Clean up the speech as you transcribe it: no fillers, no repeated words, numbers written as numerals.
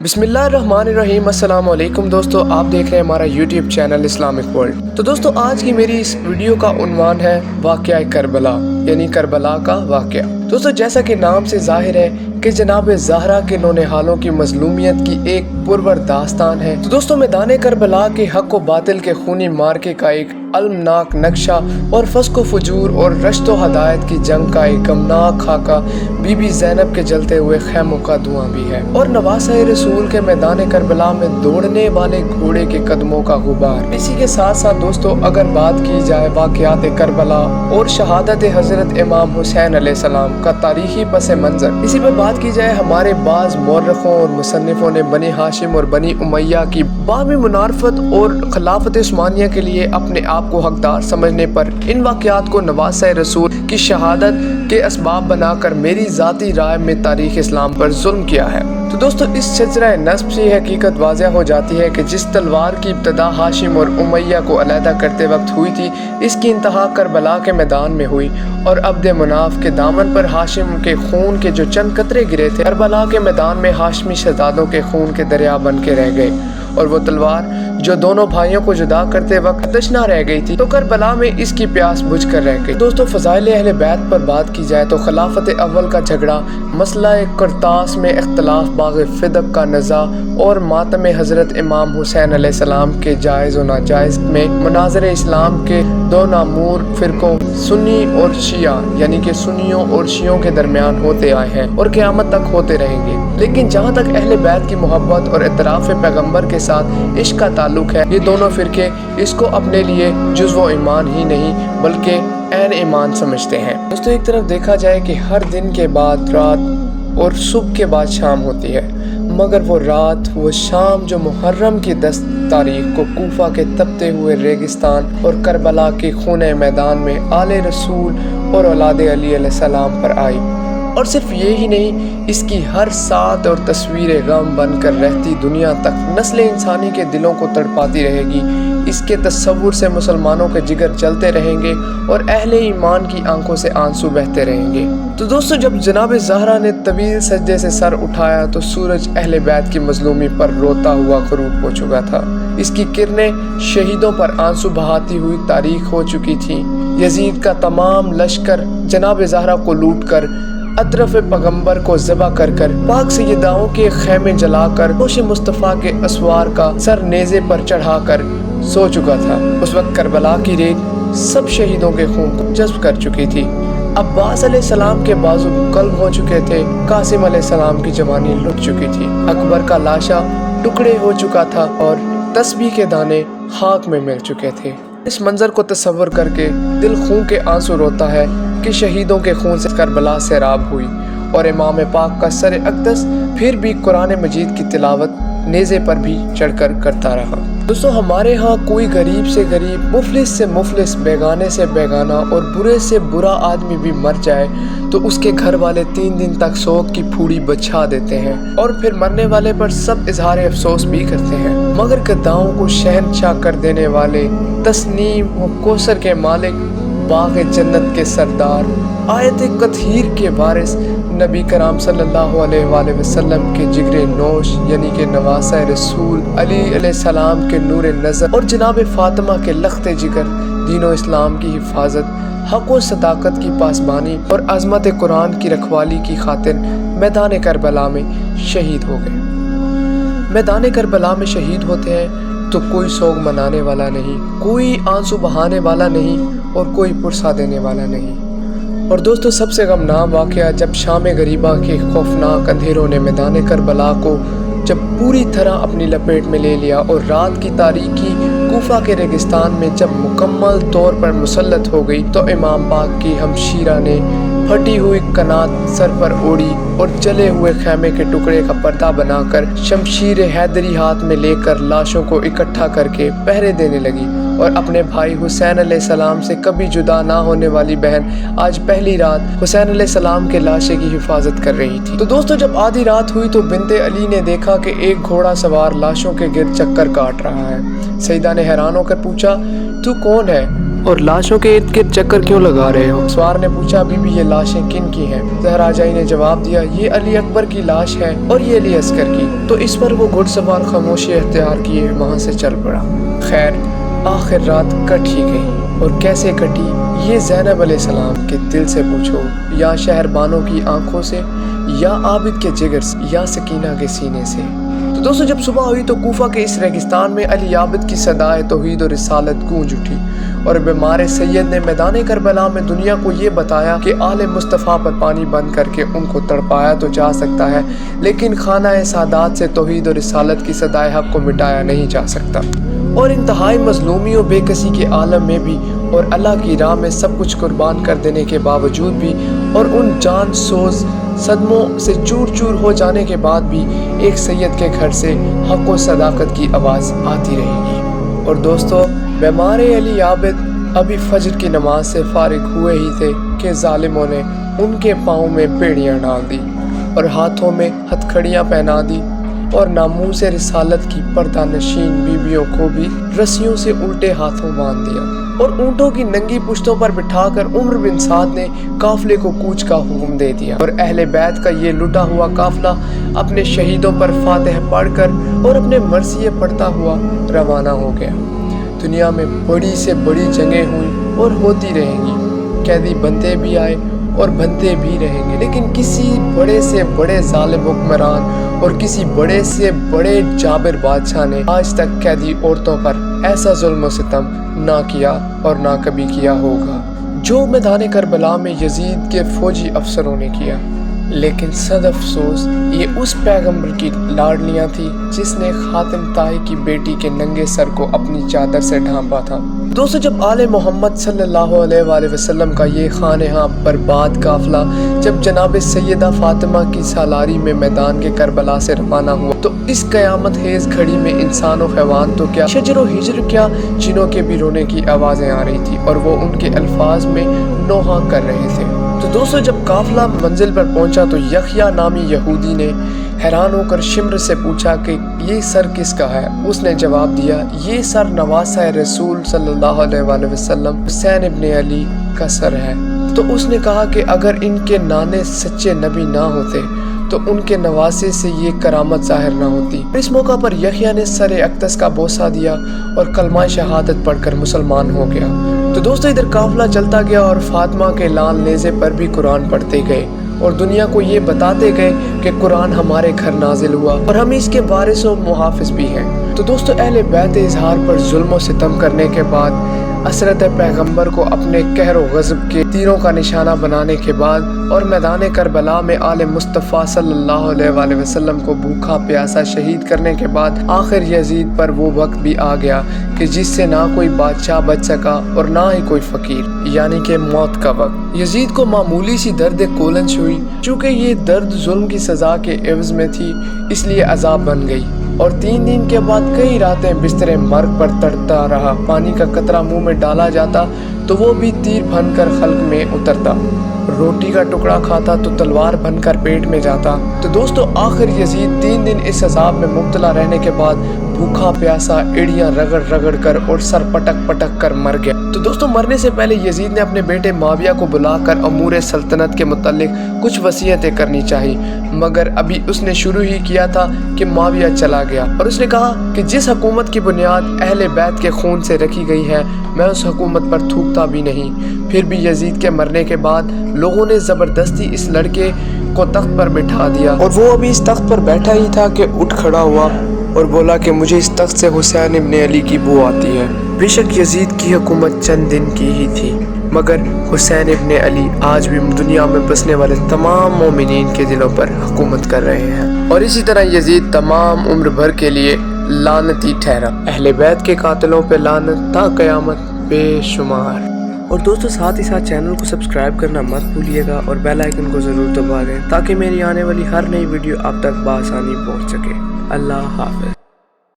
बिस्मिल्लाहिर्रहमानिर्रहीम। अस्सलाम वालेकुम दोस्तों, आप देख रहे हैं हमारा यूट्यूब चैनल इस्लामिक वर्ल्ड। तो दोस्तों, आज की मेरी इस वीडियो का उन्वान है वाक़या करबला, यानी करबला का वाक़या। दोस्तों, जैसा कि नाम से जाहिर है कि जनाब ज़हरा के नौनिहालों की मज़लूमियत की एक पुरवर दास्तान है। तो दोस्तों, मैदान करबला के हक़ व बातिल के खूनी मार्के का एक अलमनाक नक्शा और फस्को फजूर और रश्तो हदायत की जंग का एक गमनाक खाका बीबी ज़ैनब के जलते हुए खैमों का धुआं भी है, और नवासे रसूल के मैदान करबला में दौड़ने वाले घोड़े के कदमों का गुबार। इसी के साथ साथ दोस्तों, अगर बात की जाए वाक़यात करबला और शहादत हज़रत इमाम हुसैन अलैहिस्सलाम का तारीखी पस मंज़र, इसी पर बात की जाए हमारे बाज़ मौरख़ों और मुसन्निफ़ों ने बनी हाशिम और बनी उमैया की बामी मुनारफत और खिलाफत उस्मानिया के लिए अपने आप को हकदार समझने पर इन वाक़यात को नवासे रसूल की शहादत के असबाब बनाकर मेरी ज़ाती राय में तारीख़ इस्लाम पर जुल्म किया है। तो दोस्तों, इस शजरा नस्ब से हकीकत वाज़ह हो जाती है कि जिस तलवार की इब्तदा हाशिम और उमैया को अलहदा करते वक्त हुई थी, इसकी इंतहा करबला के मैदान में हुई, और अब्द मुनाफ के दामन पर हाशिम के खून के जो चंद कतरे गिरे थे, करबला के मैदान में हाशमी शहजादों के खून के दरिया बन के रह गए, और वो तलवार जो दोनों भाइयों को जुदा करते वक्त तशना रह गई थी, तो करबला में इसकी प्यास बुझ कर रह गई। दोस्तों, फ़ज़ाइल अहले बैत पर बात की जाए तो खिलाफत अव्वल का झगड़ा, मसला करतास में इख्तलाफ, बाग़ फ़िदक का नज़ा और मातम हज़रत इमाम हुसैन अलैहिस्सलाम के जायज़ और नाजायज़ में मुनाज़र इस्लाम के दो नामूर फ़िरक़ों सुन्नी और शिया, यानी कि सुन्नियों और शियों के दरमियान होते आए हैं और क़यामत तक होते रहेंगे। लेकिन जहाँ तक अहले बैत की मोहब्बत और इतराफ़ पैगम्बर के साथ इश्क का ताल्लुक़ है, ये दोनों फ़िरक़े इसको अपने लिए जुज़्व ईमान ही नहीं बल्कि ऐन ईमान समझते हैं। दोस्तों, एक तरफ देखा जाए कि हर दिन के बाद रात और सुबह के बाद शाम होती है, मगर वो रात वो शाम जो मुहर्रम की 10 तारीख को कूफा के तपते हुए रेगिस्तान और करबला के खूने मैदान में आले रसूल और औलाद अली अलैहिस्सलाम पर आई, और सिर्फ ये ही नहीं, इसकी हर साथ और तस्वीर गम बनकर रहती दुनिया तक नस्ल इंसानी के दिलों को तड़पाती रहेगी। इसके तस्वुर से मुसलमानों के जिगर जलते रहेंगे और अहले ईमान की आंखों से आंसू बहते रहेंगे। तो दोस्तों, जब जनाब ज़हरा ने तवील सजदे से सर उठाया तो सूरज अहले बैत की मजलूमी पर रोता हुआ ग़रूब हो चुका था। इसकी किरणें शहीदों पर आंसू बहाती हुई तारीख हो चुकी थी। यजीद का तमाम लश्कर जनाब ज़हरा को लूट कर, अतरफ पैगम्बर को ज़बा कर कर, पाक सैयदाओं के खैमे जलाकर, होश मुस्तफ़ा के असवार का सर नेज़े पर चढ़ाकर सो चुका था। उस वक्त करबला की रेत सब शहीदों के खून को जज्ब कर चुकी थी। अब्बास अलैहिस्सलाम के बाजू कल्ब हो चुके थे, कासिम अलैहिस्सलाम की जवानी लुट चुकी थी, अकबर का लाशा टुकड़े हो चुका था और तस्बीह के दाने खाक में मिल चुके थे। इस मंजर को तस्वर करके दिल खून के आंसू रोता है कि शहीदों के खून से करबला सैराब हुई, और इमाम पाक का सर अक़दस फिर भी कुरान मजीद की तिलावत नेज़े पर भी चढ़कर करता रहा। दोस्तों, हमारे यहाँ कोई गरीब से गरीब, मुफलिस से मुफलिस, बेगाने से बेगाना और बुरे से बुरा आदमी भी मर जाए तो उसके घर वाले 3 दिन तक शोक की फूड़ी बछा देते हैं, और फिर मरने वाले पर सब इजहार अफसोस भी करते हैं। मगर गद्दाओं को शहनशाह कर देने वाले, तस्नीम व कौसर के मालिक, बाग़ जन्नत के सरदार, आयत कथीर के वारिस, नबी कराम सल्लल्लाहु अलैहि वसल्लम के जिगरे नोश यानी कि नवासा रसूल अली अलैहिस्सलाम के नूर नज़र और जनाब फ़ातिमा के लख्ते जिगर, दीनो इस्लाम की हिफाजत, हक़ व सदाकत की पासबानी और अज़मत कुरान की रखवाली की खातिर मैदान करबला में शहीद हो गए। मैदान करबला में शहीद होते हैं तो कोई सोग मनाने वाला नहीं, कोई आंसू बहाने वाला नहीं और कोई पुरसा देने वाला नहीं। और दोस्तों, सबसे गमनाक वाक़या जब शाम गरीबा के खौफनाक अंधेरों ने मैदान करबला को जब पूरी तरह अपनी लपेट में ले लिया और रात की तारीकी कूफा के रेगिस्तान में जब मुकम्मल तौर पर मुसल्लत हो गई, तो इमाम पाक की हमशीरा ने फटी हुई कनात सर पर ओढ़ी और जले हुए खैमे के टुकड़े का पर्दा बनाकर शमशीर हैदरी हाथ में लेकर लाशों को इकट्ठा करके पहरे देने लगी, और अपने भाई हुसैन अलैहिस्सलाम से कभी जुदा ना होने वाली बहन आज पहली रात हुसैन अलैहिस्सलाम के लाशे की हिफाजत कर रही थी। तो दोस्तों, जब आधी रात हुई तो बिनते अली ने देखा कि एक घोड़ा सवार लाशों के गिर्द चक्कर काट रहा है। सईदा ने हैरान होकर पूछा, तू कौन है? और लाशों के इर्द गिर्द चक्कर क्यों लगा रहे हो? सवार ने पूछा, बीबी ये लाशें किन की हैं? ज़हरा जाई ने जवाब दिया, ये अली अकबर की लाश है और ये अली अस्कर की। तो इस पर वो घुड़सवार खामोशी इख्तियार किए वहाँ से चल पड़ा। खैर आखिर रात कट ही गई। और कैसे कटी ये ज़ैनब अलैहिस्सलाम के दिल से पूछो, या शहरबानों की आंखों से, या आबिद के जिगर से, या सकीना के सीने से। तो दोस्तों जब सुबह हुई तो कूफा के इस रेगिस्तान में अली आबिद की सदाए तौहीद और रिसालत गूंज उठी और बीमार सैयद ने मैदान करबला में दुनिया को ये बताया कि आले मुस्तफ़ा पर पानी बंद करके उनको तड़पाया तो जा सकता है, लेकिन खाना सादात से तौहीद और रिसालत की सदाए हक को मिटाया नहीं जा सकता। और इंतहाई मजलूमी और बेकसी के आलम में भी और अल्लाह की राह में सब कुछ कुर्बान कर देने के बावजूद भी और उन जान सोज सदमों से चूर चूर हो जाने के बाद भी एक सैयद के घर से हक व सदाकत की आवाज़ आती रहेगी। और दोस्तों बीमार अली आबिद अभी फजर की नमाज से फारिग हुए ही थे कि जालिमों ने उनके पाँव में बेड़ियाँ डाल दी और हाथों में हथकड़ियाँ पहना दी और नामूस रिसालत की पर्दा नशीन बीबियों को भी रस्सियों से उल्टे हाथों बांध दिया और ऊँटों की नंगी पुश्तों पर बिठाकर उमर बिन साद ने काफले को कूच का हुक्म दे दिया और अहले बैत का ये लुटा हुआ काफला अपने शहीदों पर फातिह पढ़कर और अपने मरसिये पढ़ता हुआ रवाना हो गया। दुनिया में बड़ी से बड़ी जंगें हुई और होती रहेंगी, कैदी बनते भी आए और बनते भी रहेंगे, लेकिन किसी बड़े से बड़े जालिम हुक्मरान और किसी बड़े से बड़े जाबिर बादशाह ने आज तक कैदी औरतों पर ऐसा जुल्म और सितम ना किया और ना कभी किया होगा जो मैदान करबला में यजीद के फौजी अफसरों ने किया। लेकिन सद अफसोस ये उस पैगंबर की लाडलियाँ थी जिसने खातिम ताई की बेटी के नंगे सर को अपनी चादर से ढांपा था। दोस्तों जब आले मोहम्मद सल्लल्लाहु अलैहि वसल्लम का ये खानेहा बर्बाद काफला जब जनाब सैयदा फातिमा की सालारी में मैदान के करबला से रवाना हुआ तो इस कयामत हेज घड़ी में इंसान और हैवान तो क्या शजर व हिजर क्या जिनों के भी रोने की आवाज़ें आ रही थी और वो उनके अल्फाज में नोहा कर रहे थे। तो दोस्तों जब काफला मंजिल पर पहुंचा तो यखया नामी यहूदी ने हैरान होकर शिम्र से पूछा कि ये सर किसका है। उसने जवाब दिया, ये सर नवासा रसूल सल्लल्लाहु अलैहि वसल्लम हुसैन इब्न अली का सर है। तो उसने कहा कि अगर इनके नाने सच्चे नबी ना होते तो उनके नवासे से ये करामत जाहिर ना होती। इस मौका पर यखया ने सर अक्दस का बोसा दिया और कलमा शहादत पढ़कर मुसलमान हो गया। तो दोस्तों इधर काफला चलता गया और फातिमा के लाल नेज़े पर भी कुरान पढ़ते गए और दुनिया को ये बताते गए कि कुरान हमारे घर नाजिल हुआ और हम इसके वारिस और मुहाफिज भी हैं। तो दोस्तों अहले बैत इजहार पर जुल्म और सितम करने के बाद असरत पैगंबर को अपने कहर व गज़ब के तीरों का निशाना बनाने के बाद और मैदान करबला में आले मुस्तफ़ा सल्लल्लाहु अलैहि वसल्लम को भूखा प्यासा शहीद करने के बाद आखिर यजीद पर वो वक्त भी आ गया कि जिससे ना कोई बादशाह बच सका और ना ही कोई फ़कीर, यानी कि मौत का वक्त। यजीद को मामूली सी दर्द कोलंश हुई, चूँकि ये दर्द जुल्म की सज़ा के एवज़ में थी इसलिए अज़ाब बन गई और 3 दिन के बाद कई रातें बिस्तरे मर्ग पर तड़पता रहा। पानी का कतरा मुंह में डाला जाता तो वो भी तीर बनकर खल्क में उतरता, रोटी का टुकड़ा खाता तो तलवार बनकर पेट में जाता। तो दोस्तों आखिर यजीद 3 दिन इस अजाब में मुब्तला रहने के बाद भूखा प्यासा एड़ियाँ रगड़ रगड़ कर और सर पटक पटक कर मर गया। तो दोस्तों मरने से पहले यजीद ने अपने बेटे माविया को बुलाकर अमूर सल्तनत के मुतालिक कुछ वसीयतें करनी चाहिए, मगर अभी उसने शुरू ही किया था कि माविया चला गया और उसने कहा कि जिस हुकूमत की बुनियाद अहले बैत के खून से रखी गई है मैं उस हुकूमत पर थूकता भी नहीं। फिर भी यजीद के मरने के बाद लोगों ने ज़बरदस्ती इस लड़के को तख्त पर बिठा दिया और वो अभी इस तख्त पर बैठा ही था कि उठ खड़ा हुआ और बोला कि मुझे इस तख्त से हुसैन इब्न अली की बू आती है। बेशक यजीद की हुकूमत चंद दिन की ही थी, मगर हुसैन इब्न अली आज भी दुनिया में बसने वाले तमाम मोमिनीन के दिलों पर हुकूमत कर रहे हैं और इसी तरह यजीद तमाम उम्र भर के लिए लानती ठहरा। अहले बैत के कातिलों पे लानत ता क़यामत बेशुमार। और दोस्तों साथ ही साथ चैनल को सब्सक्राइब करना मत भूलिएगा और बेल आइकन को ज़रूर दबा दें ताकि मेरी आने वाली हर नई वीडियो आप तक बआसानी पहुंच सके। अल्लाह हाफ़िज़।